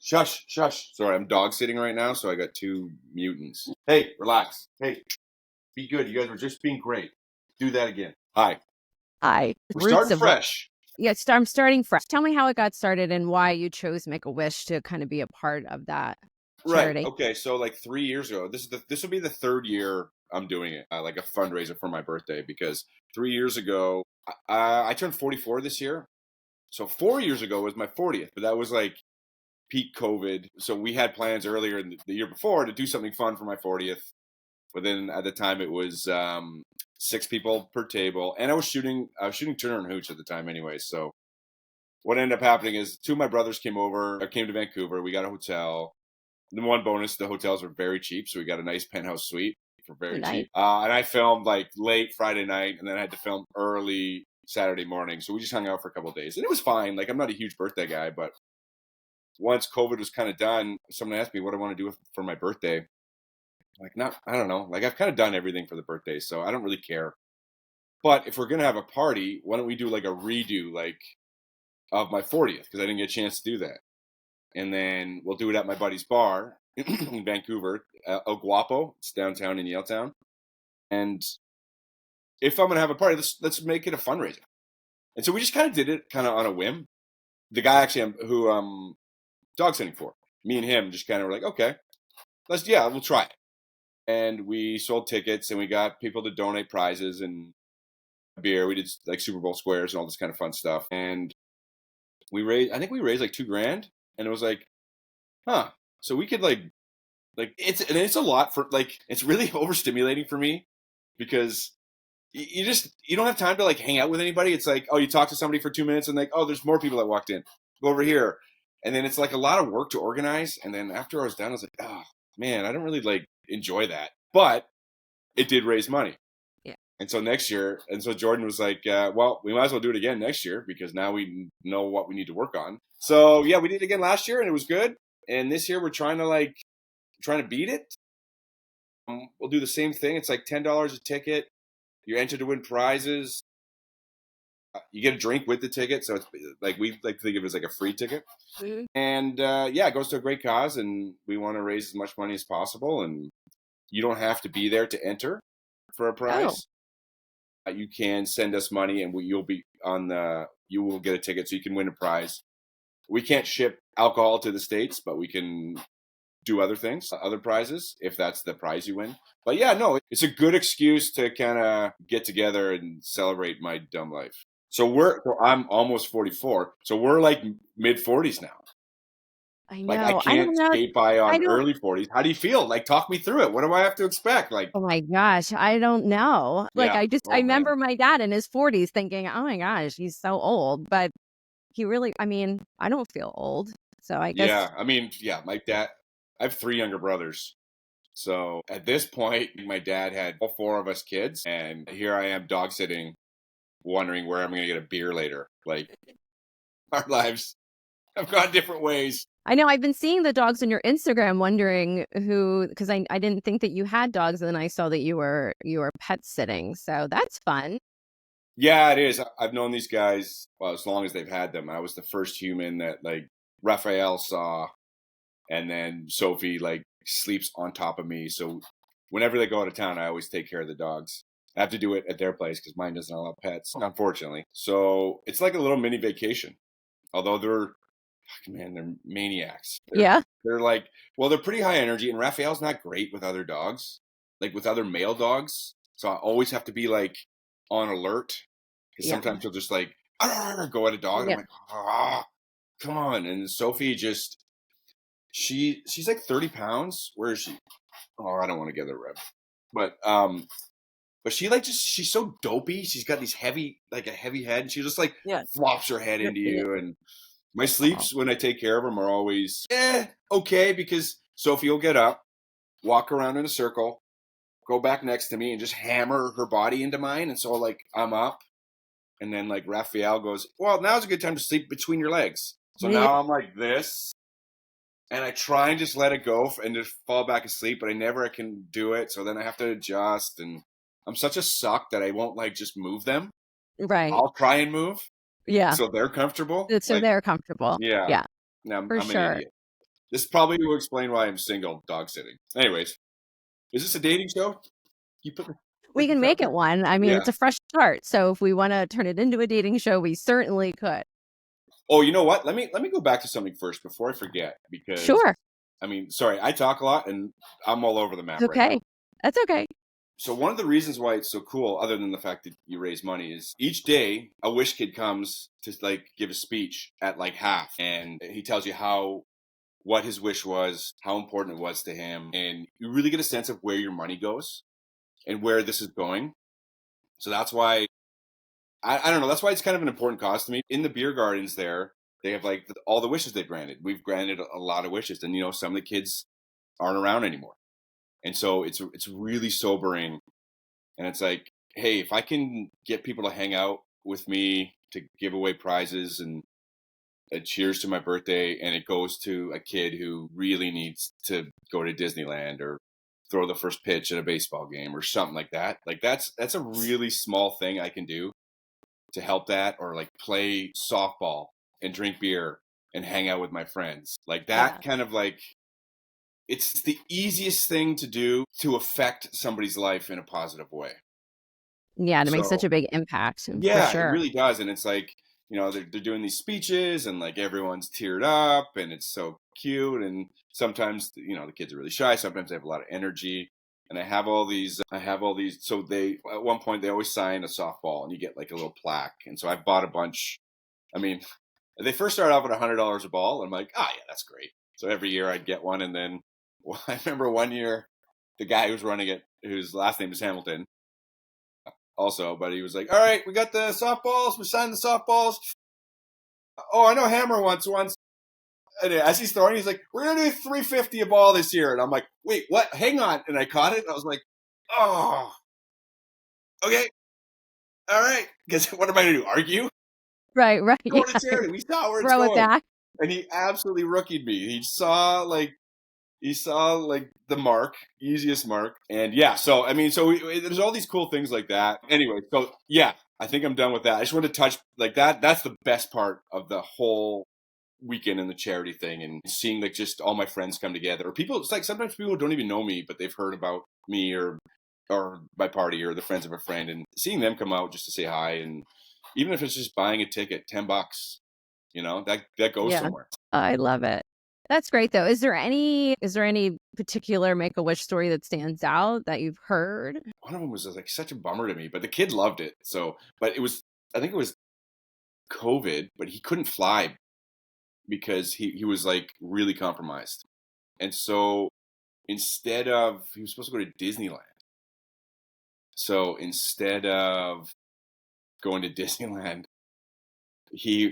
Shush, shush. Sorry, I'm dog sitting right now, so I got two mutants. Hey, relax. Hey, be good. You guys were just being great. Do that again. Hi. Hi. We're Roots starting of what? fresh. Yeah, I'm starting fresh. Tell me how it got started and why you chose Make-A-Wish to kind of be a part of that Right. charity. Okay. So like 3 years ago, this will be the third year I'm doing it, like a fundraiser for my birthday, because 3 years ago I turned 44 this year. So 4 years ago was my 40th, but that was like peak COVID. So we had plans earlier in the year before to do something fun for my 40th. But then at the time it was 6 people per table, and I was shooting Turner and Hooch at the time anyway. So what ended up happening is two of my brothers came to Vancouver. We got a hotel. The one bonus, the hotels were very cheap, so we got a nice penthouse suite for Oh, very nice. cheap. And I filmed like late Friday night, and then I had to film early Saturday morning. So we just hung out for a couple of days, and it was fine. Like, I'm not a huge birthday guy, but once COVID was kind of done, someone asked me what I want to do for my birthday. Like, not, I don't know. Like, I've kind of done everything for the birthday, so I don't really care. But if we're gonna have a party, why don't we do like a redo, like, of my 40th, because I didn't get a chance to do that. And then we'll do it at my buddy's bar in Vancouver, El Guapo. It's downtown in Yaletown. And if I'm gonna have a party, let's make it a fundraiser. And so we just kind of did it, kind of on a whim. The guy actually who dog sitting for, me and him just kind of were like, okay, we'll try it. And we sold tickets, and we got people to donate prizes and beer. We did like Super Bowl squares and all this kind of fun stuff. And I think we raised like $2,000, and it was like, huh. So we could it's a lot for, like, it's really overstimulating for me, because you don't have time to like hang out with anybody. It's like, oh, you talk to somebody for 2 minutes and like, oh, there's more people that walked in. Go over here. And then it's like a lot of work to organize. And then after I was done, I was like, oh man, I don't really like enjoy that. But it did raise money. Yeah. And so Jordan was like, well, we might as well do it again next year, because now we know what we need to work on. So yeah, we did it again last year, and it was good. And this year we're trying to beat it. We'll do the same thing. It's like $10 a ticket. You're entered to win prizes. You get a drink with the ticket, so it's like, we like to think of it as like a free ticket. Mhm. And it goes to a great cause, and we want to raise as much money as possible. And you don't have to be there to enter for a Oh, prize. You can send us money, and you will get a ticket, so you can win a prize. We can't ship alcohol to the States, but we can do other things, other prizes, if that's the prize you win. But yeah, no, it's a good excuse to kind of get together and celebrate my dumb life. So I'm almost 44. So we're like mid 40s now. I Like, I know. I don't can't know. skate by I on don't. early 40s. How do you feel? Like, talk me through it. What do I have to expect? Like, Oh my gosh, I don't know. Like yeah. I Oh man. remember my dad in his 40s thinking, "Oh my gosh, he's so old." But he really, I mean, I don't feel old. So I guess Yeah. I mean, yeah, my dad, I have three younger brothers. So at this point, my dad had all four of us kids, and here I am dog sitting, wondering where I'm going to get a beer later. Like, our lives have gone different ways. I know I've been seeing the dogs on your Instagram wondering who, because I didn't think that you had dogs, and then I saw that you were pet sitting. So that's fun. Yeah, it is. I've known these guys, well, as long as they've had them. I was the first human that, like, Raphael saw, and then Sophie, like, sleeps on top of me. So whenever they go out of town, I always take care of the dogs. I have to do it at their place because mine doesn't allow pets, unfortunately. So it's like a little mini vacation. Although they're maniacs. Yeah. They're like, well, they're pretty high energy, and Raphael's not great with other dogs, like with other male dogs. So I always have to be like on alert, because Yeah. sometimes he'll just like go at a dog, and I'm Yeah. like, come on. And Sophie just she's like 30 pounds. Where is she? Oh, I don't want to get her rev, but she, like, just, she's so dopey. She's got these a heavy head, and she just like Yeah. flops her head Yeah. into Yeah. you. And my Oh. sleeps when I take care of them are always okay, because Sophie will get up, walk around in a circle, go back next to me, and just hammer her body into mine. And so, like, I'm up, and then, like, Raphael goes, well, now's a good time to sleep between your legs. So Yeah. now I'm like this, and I try and just let it go and just fall back asleep, but I never can do it. So then I have to adjust, and I'm such a suck that I won't, like, just move them. Right. I'll try and move Yeah. so they're comfortable. So Like, they're comfortable. yeah, Yeah, no, for I'm an sure. idiot. This probably will explain why I'm single dog sitting. Anyways, is this a dating show? You put We can this make out it there? one. I mean, Yeah. it's a fresh start. So if we want to turn it into a dating show, we certainly could. Oh, you know what? Let me go back to something first before I forget, because Sure. I mean, sorry, I talk a lot and I'm all over the It's map right now. okay. That's okay. So one of the reasons why it's so cool, other than the fact that you raise money, is each day a wish kid comes to like give a speech at like half, and he tells you what his wish was, how important it was to him, and you really get a sense of where your money goes and where this is going. So that's why I don't know. That's why it's kind of an important cause to me. In the beer gardens there, they have like all the wishes they've granted. We've granted a lot of wishes, and some of the kids aren't around anymore, and so it's really sobering. And it's like, hey, if I can get people to hang out with me to give away prizes and a cheers to my birthday, and it goes to a kid who really needs to go to Disneyland or throw the first pitch at a baseball game or something like that. Like that's a really small thing I can do to help that, or like play softball and drink beer and hang out with my friends. Like Yeah. that kind of like, it's the easiest thing to do to affect somebody's life in a positive way. Yeah. To make such So a big impact for yeah, it sure. really does. And it's like, they're doing these speeches and like everyone's teared up and it's so cute. And sometimes, the kids are really shy. Sometimes they have a lot of energy. And I have all these. So at one point, they always sign a softball and you get like a little plaque. And so I bought a bunch. I mean, they first started off at $100 a ball. And I'm like, yeah, that's great. So every year I'd get one. And then I remember one year, the guy who's running it, whose last name is Hamilton, also, but he was like, all right, we got the softballs. We signed the softballs. Oh, I know Hammer wants one. And as he's throwing, he's like, we're going to do 350 a ball this year. And I'm like, wait, what? Hang on. And I caught it. I was like, oh, okay. All right. Because what am I going to do? Argue? Right. Right. Go Yeah. to charity. We saw where it's Throw it going. back. And he absolutely rookied me. He saw the mark, easiest mark. And yeah, so I mean, there's all these cool things like that. Anyway, so yeah, I think I'm done with that. I just wanted to touch like that. That's the best part of the whole weekend and the charity thing, and seeing like just all my friends come together. Or people, it's like sometimes people don't even know me, but they've heard about me or my party or the friends of a friend, and seeing them come out just to say hi, and even if it's just buying a ticket, $10, that goes Yeah. somewhere. I love it. That's great though. Is there any particular Make-A-Wish story that stands out that you've heard? One of them was like such a bummer to me, but the kid loved it. So, but I think it was COVID, but he couldn't fly because he was like really compromised. And so he was supposed to go to Disneyland. So instead of going to Disneyland,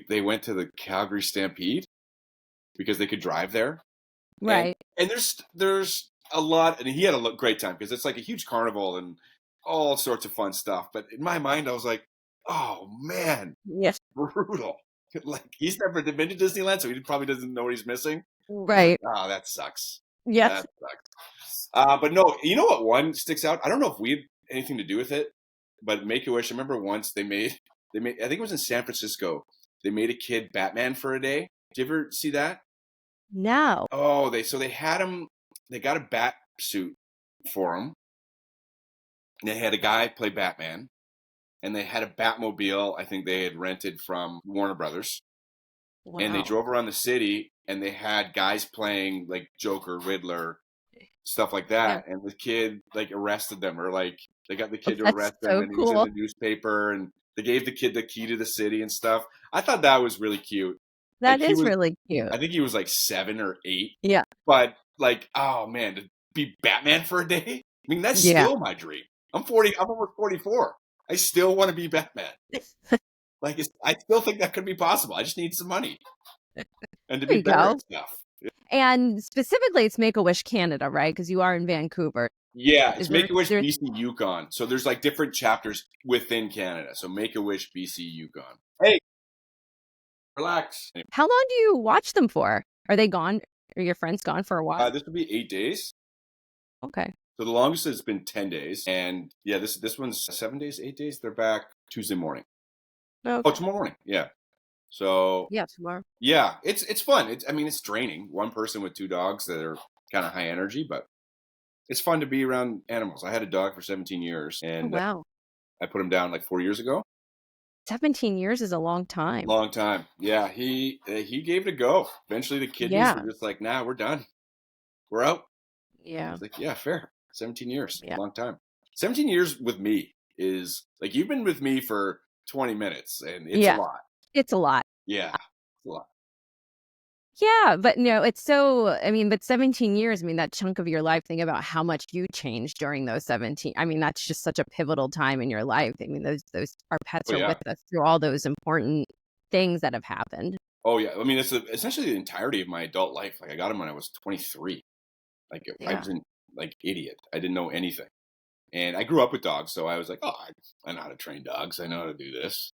they went to the Calgary Stampede because they could drive there. And Right. and there's a lot, and he had a great time because it's like a huge carnival and all sorts of fun stuff. But in my mind, I was like, oh man, Yes. brutal. Like he's never been to Disneyland, so he probably doesn't know what he's missing. I was like, Right. oh, that sucks. Yes. That sucks. But no, you know what one sticks out? I don't know if we had anything to do with it, but Make a Wish. I remember once they made. I think it was in San Francisco. They made a kid Batman for a day. Did you ever see that? No. Oh, they had him. They got a bat suit for him. And they had a guy play Batman, and they had a Batmobile. I think they had rented from Warner Brothers, and they Wow. drove around the city, and they had guys playing like Joker, Riddler, stuff like Yeah. that. And the kid like arrested them, or like they got the kid to That's arrest him, so and he was in cool. the newspaper, and they gave the kid the key to the city and stuff. I thought that was really cute. Like That is really cute. I think he was like 7 or 8, Yeah. but like, oh man, to be Batman for a day. I mean, that's Yeah. still my dream. I'm 40. I'm almost 44. I still want to be Batman. Like, I still think that could be possible. I just need some money and to There be you better go. at stuff. And specifically, it's Make-A-Wish Canada, right? Because you are in Vancouver. Yeah, Is it's there Make a Wish there's BC Yukon. So there's like different chapters within Canada. So Make a Wish BC Yukon. Hey, relax. How long do you watch them for? Are they gone? Are your friends gone for a while? This will be 8 days. Okay. So the longest has been 10 days, and yeah, this one's 7 days, 8 days. They're back Tuesday morning. Oh, Okay. tomorrow morning. Yeah. So Yeah, tomorrow. yeah, it's fun. I mean, it's draining. One person with two dogs that are kind of high energy, but it's fun to be around animals. I had a dog for 17 years, Oh, and wow. I put him down like 4 years ago. 17 years is a long time. Long time. Yeah, he gave it a go. Eventually, the kidneys were Yeah. just like, "Nah, we're done. We're out." I Yeah. was like, "Yeah, fair. 17 years, Yeah. long time. 17 years with me is like you've been with me for 20 minutes, and it's a Yeah. lot. It's a lot. Yeah, it's a lot. Yeah, but no, it's so, I mean, but 17 years, I mean, that chunk of your life, think about how much you changed during those 17. I mean, that's just such a pivotal time in your life. I mean, those our pets Oh are yeah, with us through all those important things that have happened. oh yeah. I mean, it's essentially the entirety of my adult life. Like I got him when I was 23. Like I Yeah. was an like idiot. I didn't know anything, and I grew up with dogs, so I was like, "Oh, I know how to train dogs. I know how to do this."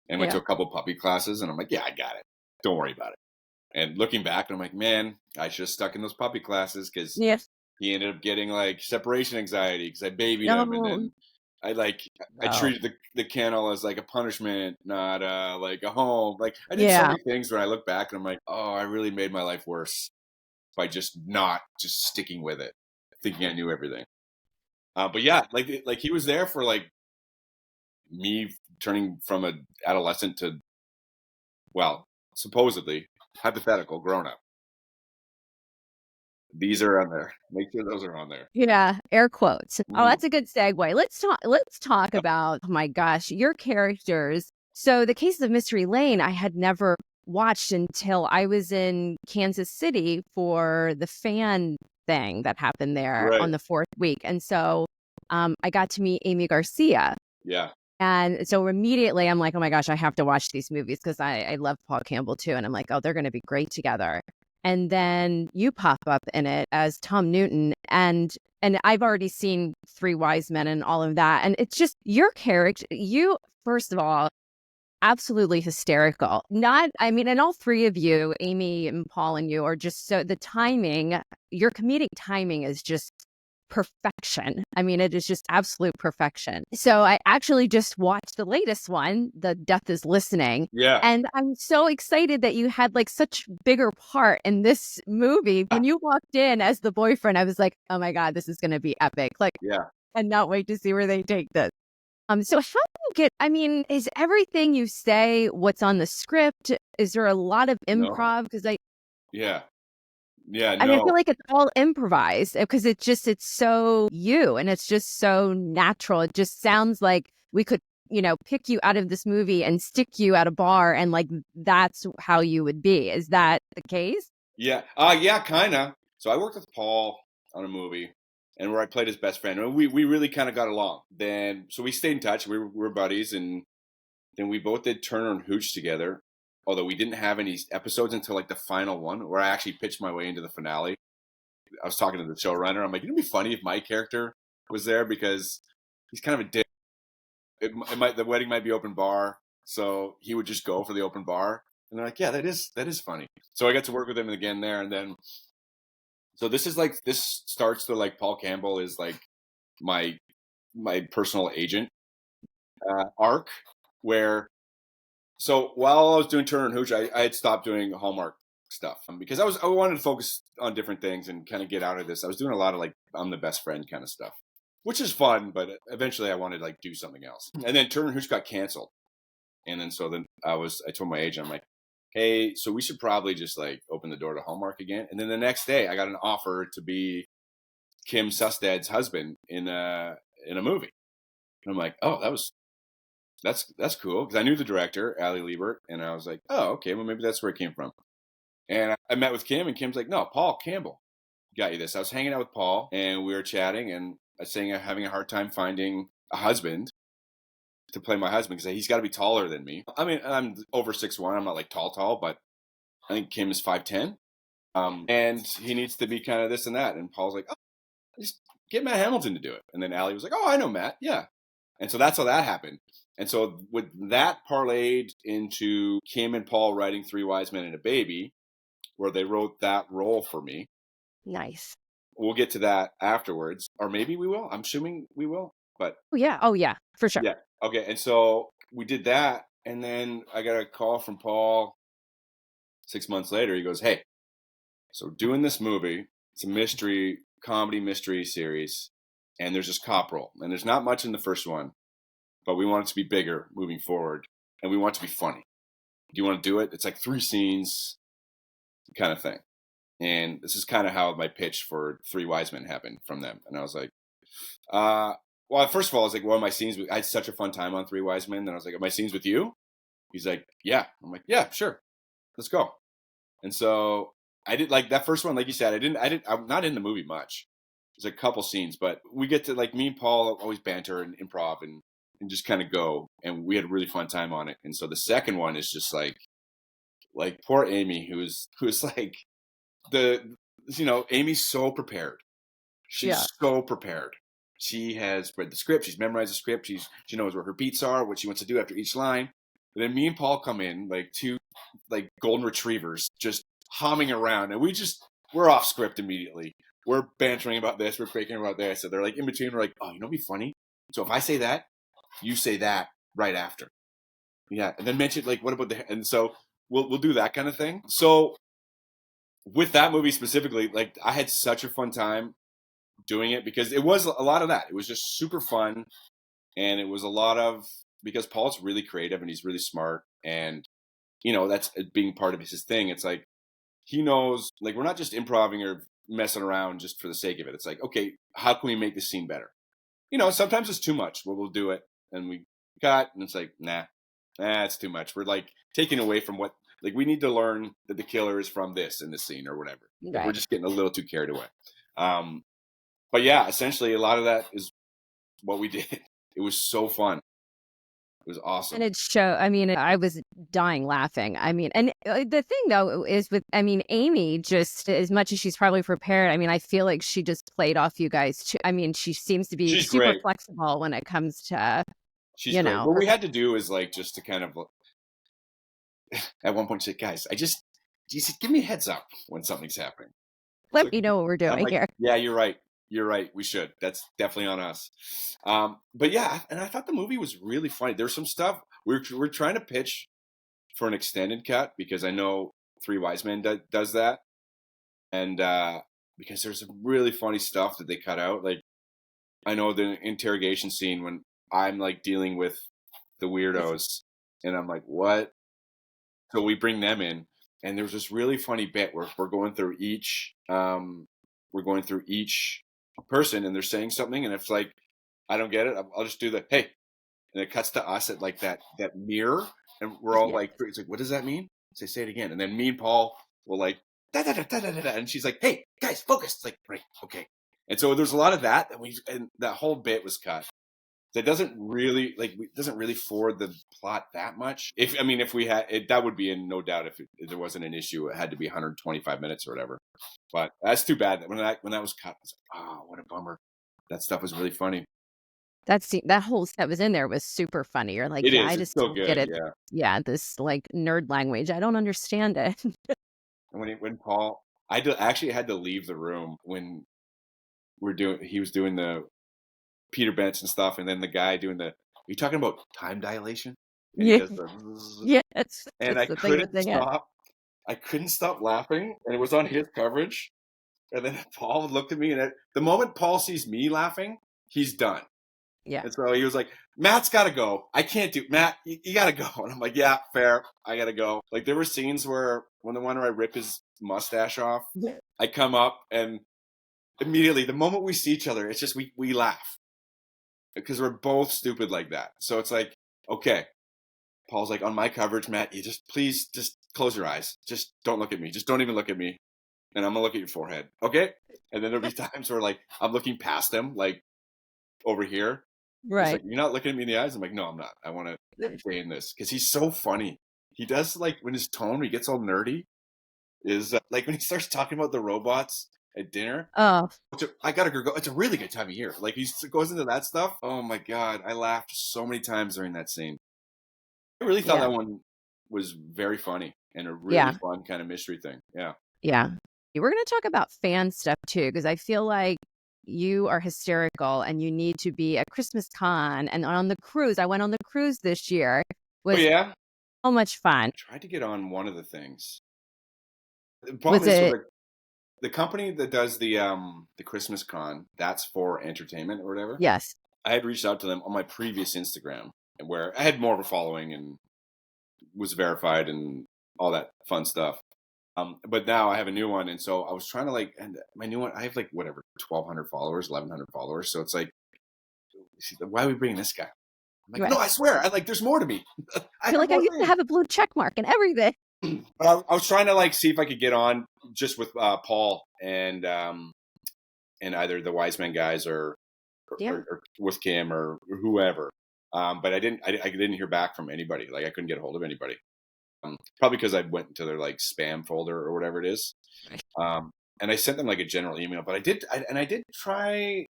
And went to Yeah. a couple puppy classes, and I'm like, "Yeah, I got it. Don't worry about it." And looking back, I'm like, "Man, I should have stuck in those puppy classes because Yes. he ended up getting like separation anxiety because I babied him, and No. then I No. treated the kennel as like a punishment, not like a home. Like I did so Yeah. many things when I look back, and I'm like, oh, I really made my life worse by just not just sticking with it, thinking I knew everything. But yeah, like he was there for like me turning from a adolescent to, well, supposedly hypothetical grown up. These are on there. Make sure those are on there. Yeah, air quotes. Oh, Mm, that's a good segue. Let's talk about, oh my gosh, your characters. So the Case of Mystery Lane, I had never watched until I was in Kansas City for the fan thing that happened there right. on the fourth week. And so I got to meet Amy Garcia. Yeah. And so immediately I'm like, oh my gosh, I have to watch these movies because I love Paul Campbell too. And I'm like, oh, they're going to be great together. And then you pop up in it as Tom Newton. And I've already seen Three Wise Men and all of that. And it's just your character. You, first of all, absolutely hysterical. Not, I mean, and all three of you, Amy and Paul and you, are just so, the timing, your comedic timing is just perfection. I mean, it is just absolute perfection. So I actually just watched the latest one, The Death is Listening. Yeah. And I'm so excited that you had like such bigger part in this movie. When you walked in as the boyfriend, I was like, oh my God, this is going to be epic. Like, Yeah. and not wait to see where they take this. So how do you get, I mean, is everything you say what's on the script? Is there a lot of No. improv? Because Yeah. Yeah. I mean, I feel No. like it's all improvised because it's so you and it's just so natural. It just sounds like we could, pick you out of this movie and stick you at a bar and like that's how you would be. Is that the case? Yeah. Yeah, kinda. So I worked with Paul on a movie and where I played his best friend. And we really kind of got along. Then so we stayed in touch. We were buddies, and then we both did Turner and Hooch together. Although we didn't have any episodes until like the final one, where I actually pitched my way into the finale. I was talking to the showrunner. I'm like, it'd be funny if my character was there because he's kind of a dick. The wedding might be open bar, so he would just go for the open bar. And they're like, yeah, that is funny. So I got to work with him again there, and then so this starts to like Paul Campbell is like my personal agent arc where so while I was doing Turner and Hooch, I had stopped doing Hallmark stuff because I wanted to focus on different things and kind of get out of this. I was doing a lot of like I'm the best friend kind of stuff, which is fun, but eventually I wanted to like do something else. And then Turner and Hooch got canceled, and then I told my agent, I'm like, hey, so we should probably just like open the door to Hallmark again. And then the next day, I got an offer to be Kim Sustad's husband in a movie. And I'm like, oh, that's cool because I knew the director, Ali Liebert, and I was like, oh, okay, well maybe that's where it came from. And I met with Kim, and Kim's like, no, Paul Campbell got you this. I was hanging out with Paul, and we were chatting, and I was saying I'm having a hard time finding a husband to play my husband because he's got to be taller than me. I mean, I'm over 6'1". I'm not like tall, but I think Kim is 5'10". And he needs to be kind of this and that. And Paul's like, oh, just get Matt Hamilton to do it. And then Allie was like, oh, I know Matt. Yeah. And so that's how that happened. And so with that parlayed into Kim and Paul writing Three Wise Men and a Baby, where they wrote that role for me. Nice. We'll get to that afterwards, or maybe we will. I'm assuming we will. But Oh yeah. Oh yeah, for sure. yeah, okay. And so we did that, And then I got a call from Paul 6 months later. He goes, "Hey, so we're doing this movie. It's a comedy mystery series, and there's this cop role, and there's not much in the first one, but we want it to be bigger moving forward, and we want it to be funny. Do you want to do it? It's like 3 scenes, kind of thing." And this is kind of how my pitch for Three Wise Men happened from them. And I was like, well, first of all, I was like, well, my scenes, I had such a fun time on Three Wise Men. Then I was like, are my scenes with you? He's like, yeah. I'm like, yeah, sure. Let's go. And so I did like that first one, like you said, I'm not in the movie much. There's a couple scenes, but we get to like me and Paul always banter and improv and just kind of go. And we had a really fun time on it. And so the second one is just like poor Amy, who's like Amy's so prepared. She's so prepared. She has read the script. She's memorized the script. She knows where her beats are, what she wants to do after each line. And then me and Paul come in like two like golden retrievers, just humming around, and we're off script immediately. We're bantering about this. We're faking about this. So they're like in between. We're like, oh, it'd be funny. So if I say that, you say that right after. Yeah, and then mention like, what about and so we'll do that kind of thing. So with that movie specifically, like I had such a fun time doing it because it was a lot of that. It was just super fun, and it was a lot of because Paul's really creative and he's really smart, and that's being part of his thing. It's like he knows, like we're not just improvising or messing around just for the sake of it. It's like, okay, how can we make this scene better? Sometimes it's too much. Well, we'll do it, and we cut, and it's like, nah, it's too much. We're like taking away from what. Like we need to learn that the killer is from this in this scene or whatever. Right. Like, we're just getting a little too carried away. But yeah, essentially a lot of that is what we did. It was so fun. It was awesome. And I was dying laughing. And the thing though is Amy, just as much as she's probably prepared, I feel like she just played off you guys too. She seems to be She's super great. flexible when it comes to, She's great. What we had to do is like, just to kind of, at one point say, guys, just give me a heads up when something's happening. Let me know what we're doing here. Yeah, you're right. You're right. We should. That's definitely on us. But yeah, and I thought the movie was really funny. There's some stuff we're trying to pitch for an extended cut because I know Three Wise Men does that, and because there's some really funny stuff that they cut out. Like I know the interrogation scene when I'm like dealing with the weirdos, and I'm like, what? So we bring them in, and there's this really funny bit where we're going through each person, and they're saying something, and it's like, I don't get it. I'll just do the hey, and it cuts to us at like that mirror, and we're all like, it's like, what does that mean? Say it again, and then me and Paul will like da da da da da da, and she's like, hey guys, focus. It's like, right, okay. And so there's a lot of that, and that whole bit was cut. That doesn't really forward the plot that much. If we had it, that would be in no doubt. If there wasn't an issue, it had to be 125 minutes or whatever. But that's too bad. When that was cut, I was like, oh, what a bummer. That stuff was really funny. That whole that was in there was super funny. You're like, I just don't get it. Yeah, this like nerd language. I don't understand it. When Paul, actually had to leave the room when he was doing the Peter Benson stuff, and then the guy doing the. Are you talking about time dilation? And he does the, and I couldn't stop. I couldn't stop laughing, and it was on his coverage. And then Paul looked at me, and the moment Paul sees me laughing, he's done. Yeah. And so he was like, Matt's got to go. I can't do Matt. You got to go. And I'm like, yeah, fair. I got to go. Like there were scenes where I rip his mustache off, I come up and immediately the moment we see each other, it's just we laugh because we're both stupid like that. So it's like, okay, Paul's like, on my coverage, Matt, you please close your eyes. Just don't look at me. Just don't even look at me. And I'm gonna look at your forehead. Okay. And then there'll be times where like I'm looking past him, like over here. Right. Like, you're not looking at me in the eyes. I'm like, no, I'm not. I want to stay in this because he's so funny. He does like when his tone, when he gets all nerdy, is like when he starts talking about the robots at dinner. Oh, I gotta go. It's a really good time of year. Like he goes into that stuff. Oh my god, I laughed so many times during that scene. I really thought that one was very funny and a really fun kind of mystery thing. Yeah. Yeah. We're going to talk about fan stuff too, because I feel like you are hysterical and you need to be at Christmas Con and on the cruise. I went on the cruise this year Oh Was yeah, so much fun. tried to get on one of the things. The Was problem is, so it the company that does the Christmas con, that's for entertainment or whatever. yes. I had reached out to them on my previous Instagram, and where I had more of a following and was verified and all that fun stuff. But now I have a new one, and so I was trying to like, and my new one, I have like whatever 1,200 followers, 1,100 followers. So it's like, why are we bringing this guy? I'm like, no, Right. I swear, like, there's more to me. I You're have like, I more used to things. have a blue check mark and everything. But I was trying to like see if I could get on just with Paul and either the Wise Men guys Yeah. or with Kim or whoever. But I didn't hear back from anybody. Like I couldn't get a hold of anybody. Probably because I went into their like spam folder or whatever it is. And I sent them like a general email, but I did try.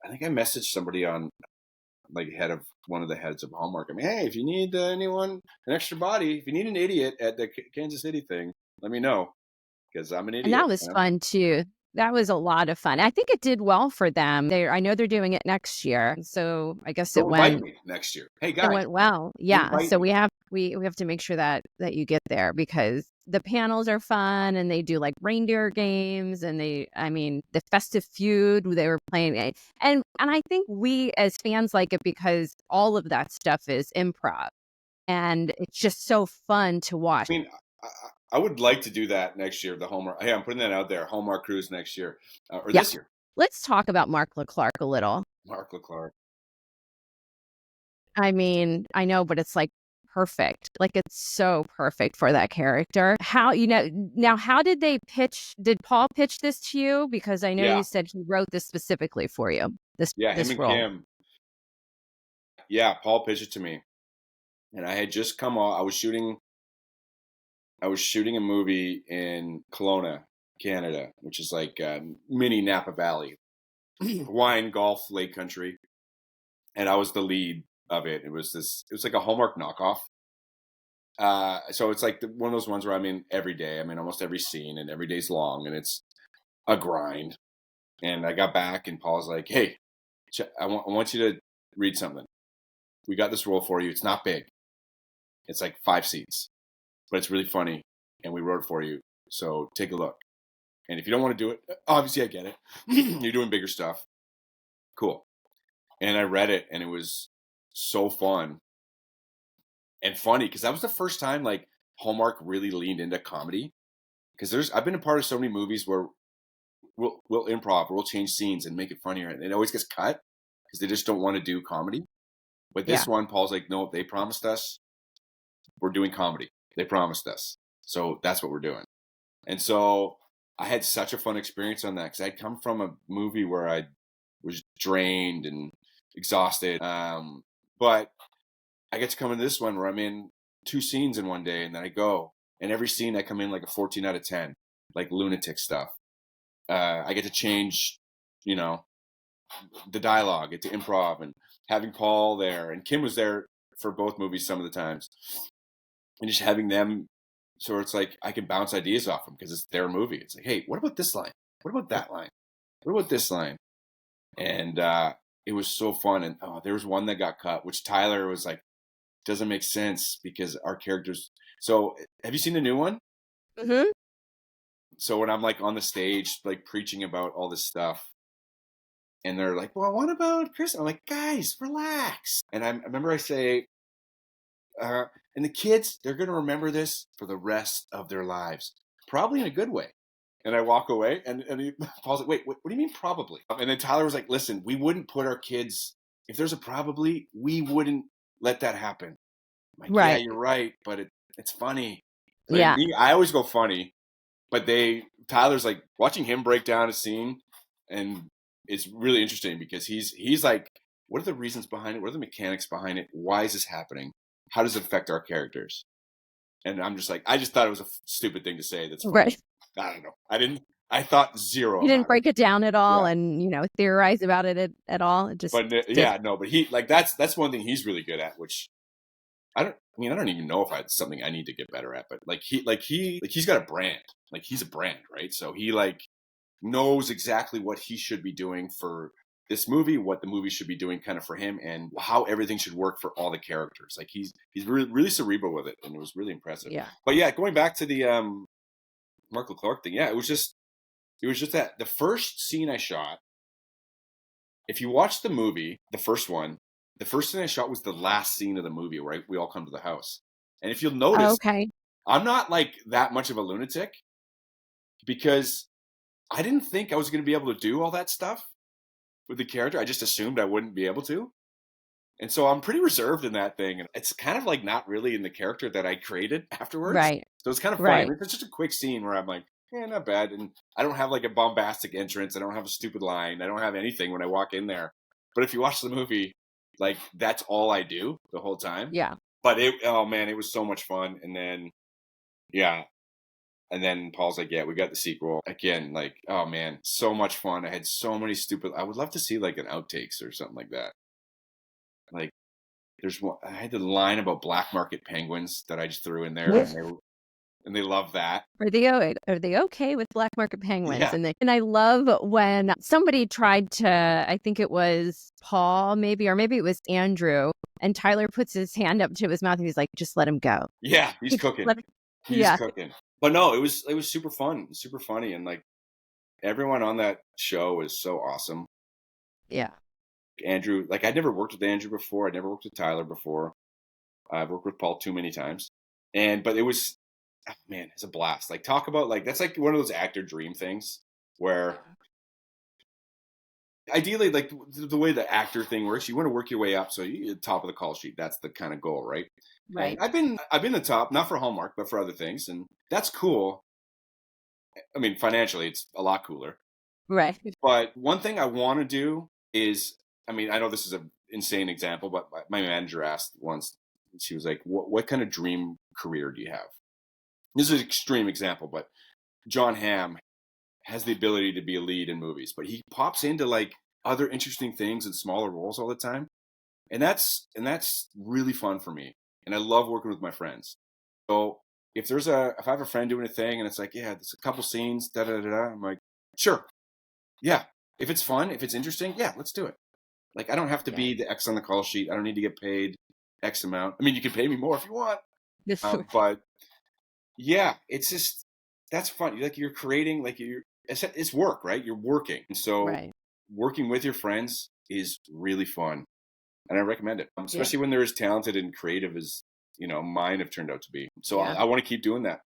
I think I messaged somebody on like head of one of the heads of Hallmark. I mean, hey, if you need anyone, an extra body, if you need an idiot at the Kansas City thing, let me know because I'm an And that idiot. was You know? fun too. That was a lot of fun. I think it did well for them. I know they're doing it next year. So I guess So invite me next year. Hey it guys, went well. Yeah. invite So me. we have to make sure that you get there because the panels are fun and they do like reindeer games and I mean the festive feud they were playing and I think we as fans like it because all of that stuff is improv and it's just so fun to watch. I mean, I, I would like to do that next year. The Hallmark. Hey, I'm putting that out there. Hallmark cruise next year or Yeah. this year. Let's talk about Mark Leclerc a little. Mark Leclerc. I mean, I know, but it's like perfect. Like it's so perfect for that character. How, now how did Paul pitch this to you? Because I know Yeah, you said he wrote this specifically for you, yeah. Him this and role. Kim. Yeah, Paul pitched it to me, and I had just come off. I was shooting a movie in Kelowna, Canada, which is like mini Napa Valley, wine, golf, lake country, and I was the lead of it. It was this. It was like a Hallmark knockoff. So it's like one of those ones where I'm in every day. I'm in almost every scene, and every day's long, and it's a grind. And I got back, and Paul's like, "Hey, I want you to read something. We got this role for you. It's not big. It's like 5 seats, but it's really funny, and we wrote it for you. So take a look. And if you don't want to do it, obviously I get it. You're doing bigger stuff. Cool." And I read it, and it was so fun and funny because that was the first time like Hallmark really leaned into comedy. Because I've been a part of so many movies where we'll improv, or we'll change scenes and make it funnier, and it always gets cut because they just don't want to do comedy. But Yeah. this one, Paul's like, no, they promised us we're doing comedy. They promised us, so that's what we're doing. And so I had such a fun experience on that because I'd come from a movie where I was drained and exhausted. But I get to come into this one where I'm in 2 scenes in one day, and then I go, and every scene I come in like a 14 out of 10, like lunatic stuff. I get to change, you know, the dialogue, get to improv, and having Paul there, and Kim was there for both movies some of the times, and just having them. So it's like I can bounce ideas off them because it's their movie. It's like, hey, what about this line? What about that line? What about this line? And it was so fun. And there was one that got cut, which Tyler was like, doesn't make sense because our characters. So have you seen the new one? Hmm. So when I'm like on the stage, like preaching about all this stuff, and they're like, well, what about Chris? I'm like, guys, relax. And I remember I say, and the kids, they're going to remember this for the rest of their lives, probably in a good way. And I walk away, and Paul's like, wait, what do you mean probably? And then Tyler was like, listen, we wouldn't put our kids, if there's a probably, we wouldn't let that happen. I'm like, yeah, Right. you're right, but it's funny. But Yeah. I always go funny, but Tyler's like watching him break down a scene, and it's really interesting because he's like, what are the reasons behind it? What are the mechanics behind it? Why is this happening? How does it affect our characters? And I'm just like, I just thought it was a stupid thing to say. That's funny. Right. I don't know. I thought zero You didn't about it. break it down at all Yeah. and, theorize about it at all. It just But did. yeah, no, but he like that's one thing he's really good at, which I don't even know if it's something I need to get better at, but he's got a brand. Like he's a brand, right? So he like knows exactly what he should be doing for this movie, what the movie should be doing kind of for him, and how everything should work for all the characters. Like he's really, really cerebral with it, and it was really impressive. Yeah. But yeah, going back to the Mark Leclerc thing, yeah, it was just that the first scene I shot. If you watch the movie, the first one, the first thing I shot was the last scene of the movie, right? We all come to the house. And if you'll notice, Okay. I'm not like that much of a lunatic because I didn't think I was going to be able to do all that stuff with the character. I just assumed I wouldn't be able to. And so I'm pretty reserved in that thing. And it's kind of like not really in the character that I created afterwards. Right. So it's kind of funny. I Right. mean, it's just a quick scene where I'm like, not bad. And I don't have like a bombastic entrance. I don't have a stupid line. I don't have anything when I walk in there. But if you watch the movie, like that's all I do the whole time. Yeah. But oh man, it was so much fun. And then, yeah. And then Paul's like, yeah, we got the sequel again. Like, oh man, so much fun. I had so many I would love to see like an outtakes or something like that. Like there's one, I had the line about black market penguins that I just threw in there. And they love that. Are they okay with black market penguins? Yeah. And I love when somebody tried to, I think it was Paul maybe, or maybe it was Andrew, and Tyler puts his hand up to his mouth and he's like, just let him go. Yeah, he's cooking. He's cooking. But no, it was super fun, super funny, and like everyone on that show was so awesome. Yeah. Andrew, like I'd never worked with Andrew before. I'd never worked with Tyler before. I've worked with Paul too many times. But it was, oh, man, it's a blast. Like talk about like, that's like one of those actor dream things where ideally like the way the actor thing works, you want to work your way up. So you're top of the call sheet. That's the kind of goal, right? Right. And I've been the top, not for Hallmark, but for other things. And that's cool. I mean, financially, it's a lot cooler. Right. But one thing I want to do is, I mean, I know this is an insane example, but my manager asked once, she was like, what kind of dream career do you have? This is an extreme example, but John Hamm has the ability to be a lead in movies, but he pops into like other interesting things and smaller roles all the time. And that's really fun for me. And I love working with my friends. So if I have a friend doing a thing and it's like, yeah, there's a couple scenes, I'm like, sure. Yeah. If it's fun, if it's interesting, yeah, let's do it. Like, I don't have to be the X on the call sheet. I don't need to get paid X amount. I mean, you can pay me more if you want. But yeah, it's just, that's fun. Like you're creating, like it's work, right? You're working. And so working with your friends is really fun. And I recommend it, especially when they're as talented and creative as, mine have turned out to be. So I want to keep doing that.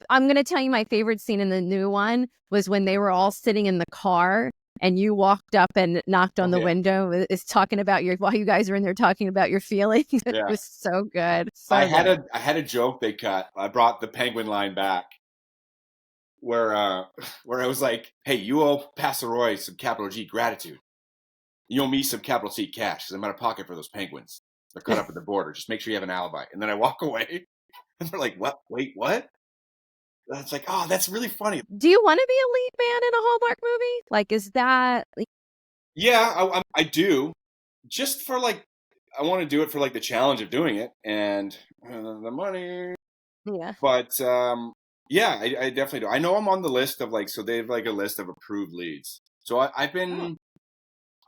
I'm going to tell you my favorite scene in the new one was when they were all sitting in the car and you walked up and knocked on the window. Is talking about while you guys were in there talking about your feelings. It was so good. I had a joke they cut. I brought the penguin line back where I was like, hey, you owe Pastor Roy some capital G gratitude. You owe me some capital C cash because I'm out of pocket for those penguins. They're cut up at the border. Just make sure you have an alibi. And then I walk away and they're like, what? Wait, what? And it's like, oh, that's really funny. Do you want to be a lead man in a Hallmark movie? Like, is that? Yeah, I do. Just for like, I want to do it for like the challenge of doing it and the money. Yeah. But yeah, I definitely do. I know I'm on the list of like, so they have like a list of approved leads. So I've been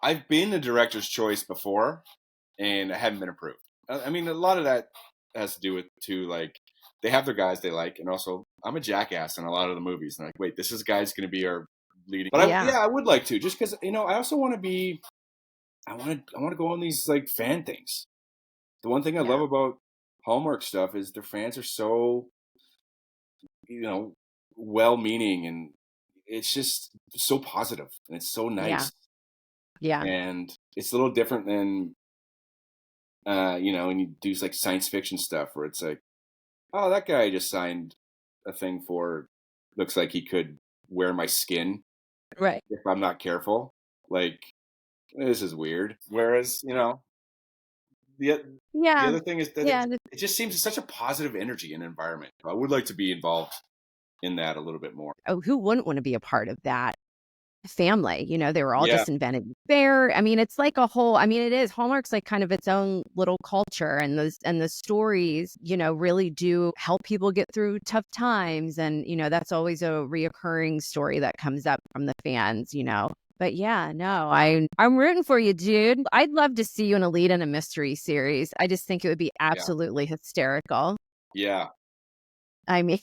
a director's choice before, and I haven't been approved. I mean, a lot of that has to do with like they have their guys they like, and also I'm a jackass in a lot of the movies. And like, wait, this guy's going to be our leading. But I would like to, just because I also want to be. I want to go on these like fan things. The one thing I love about Hallmark stuff is their fans are so, well-meaning, and it's just so positive and it's so nice. Yeah. And it's a little different than, when you do like science fiction stuff where it's like, oh, that guy just signed a thing looks like he could wear my skin. Right. If I'm not careful. Like, this is weird. Whereas, the other thing is that it just seems such a positive energy and environment. I would like to be involved in that a little bit more. Oh, who wouldn't want to be a part of that family? They were all just invented fair. I mean, it's like it is. Hallmark's like kind of its own little culture, and the stories, really do help people get through tough times. And, that's always a reoccurring story that comes up from the fans, But yeah, no, I'm rooting for you, dude. I'd love to see you in a lead in a mystery series. I just think it would be Yeah. absolutely hysterical. Yeah. I mean,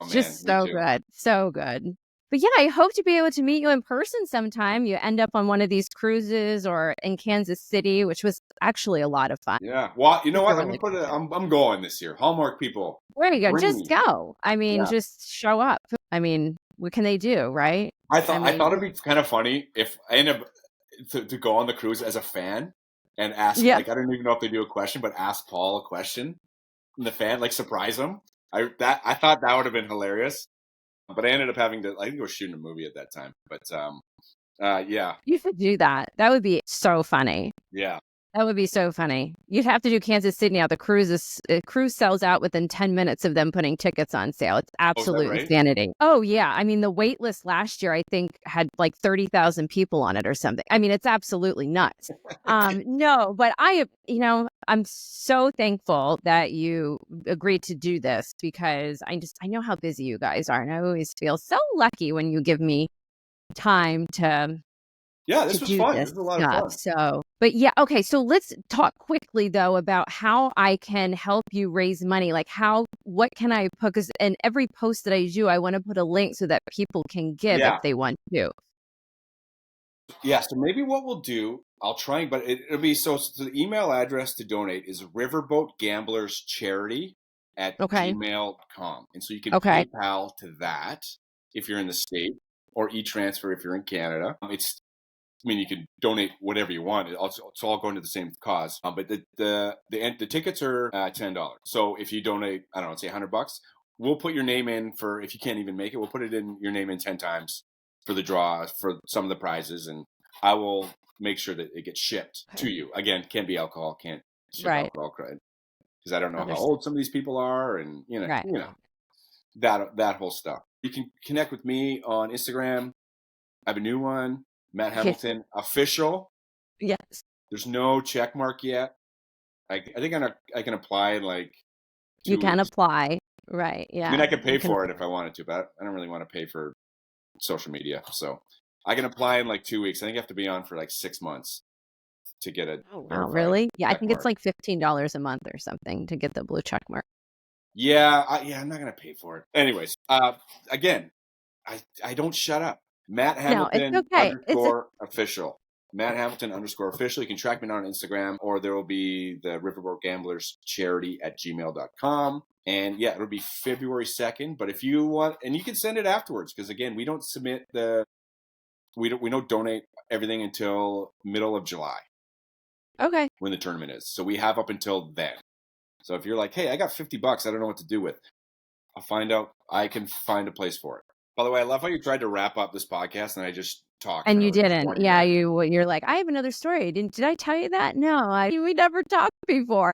Oh man, just me so too. good. So good. But yeah, I hope to be able to meet you in person sometime. You end up on one of these cruises or in Kansas City, which was actually a lot of fun. Yeah. Well, you know It's a what? I'm really gonna put good it. show. I'm going this year. Hallmark people, There you go. bring Just me. go. I mean, Yeah. just show up. I mean, what can they do, right? I I thought mean, it'd be kind of funny if I end up to go on the cruise as a fan and ask, yeah. like, I don't even know if they do a question, but ask Paul a question and the fan, like, surprise him. I thought that would have been hilarious, but I ended up having to. I think we were shooting a movie at that time, but yeah, You should do that. That would be so funny. yeah. That would be so funny. You'd have to do Kansas City now. Cruise sells out within 10 minutes of them putting tickets on sale. It's Oh, is that absolute right? insanity. Oh yeah. I mean, the wait list last year, I think, had like 30,000 people on it or something. I mean, it's absolutely nuts. No, but I'm so thankful that you agreed to do this because I know how busy you guys are. And I always feel so lucky when you give me time Yeah, to this was do fun. this This was a lot of stuff. fun. So, but yeah, okay. So let's talk quickly though about how I can help you raise money. Like what can I put? Because in every post that I do, I want to put a link so that people can give if Yeah, they want to. yeah. So maybe what we'll do, I'll try, but it'll be so the email address to donate is Riverboat Gamblers Charity at Okay. gmail.com. And so you can Okay. PayPal to that if you're in the state, or e-transfer if you're in Canada. I mean, you can donate whatever you want. It's all going to the same cause. But the tickets are $10. So if you donate, I don't know, say $100, we'll put your name in for, if you can't even make it, we'll put it in your name in 10 times for the draw for some of the prizes, and I will make sure that it gets shipped to Okay. you. Again, can't be alcohol, can't ship Right. alcohol because I don't know how Understand. old some of these people are, and Right. that whole stuff. You can connect with me on Instagram. I have a new one, Matt Yes. Hamilton Official. Yes. There's no check mark yet. I think I can apply in like You 2 can weeks. apply. Right. I mean, Yeah. I could You pay can. for it if I wanted to, but I don't really want to pay for social media. So I can apply in like 2 weeks. I think I have to be on for like 6 months to get a Oh wow. verified Really? Yeah. I check think it's mark. like $15 a month or something to get the blue check mark. Yeah, I'm not gonna pay for it. Anyways, again, I don't shut up. Matt No, it's Hamilton okay. underscore official. Matt Hamilton underscore official. You can track me down on Instagram, or there will be the Riverboat Gamblers Charity at gmail.com. And yeah, it'll be February 2nd. But if you want, and you can send it afterwards, because again, we don't submit we don't donate everything until middle of July Okay. when the tournament is. So we have up until then. So if you're like, hey, I got $50, I don't know what to do with, I'll find out. I can find a place for it. By the way, I love how you tried to wrap up this podcast and I just talked And for you another didn't. 20 Yeah, minutes. you're like, I have another story. Did I tell you that? No, we never talked before.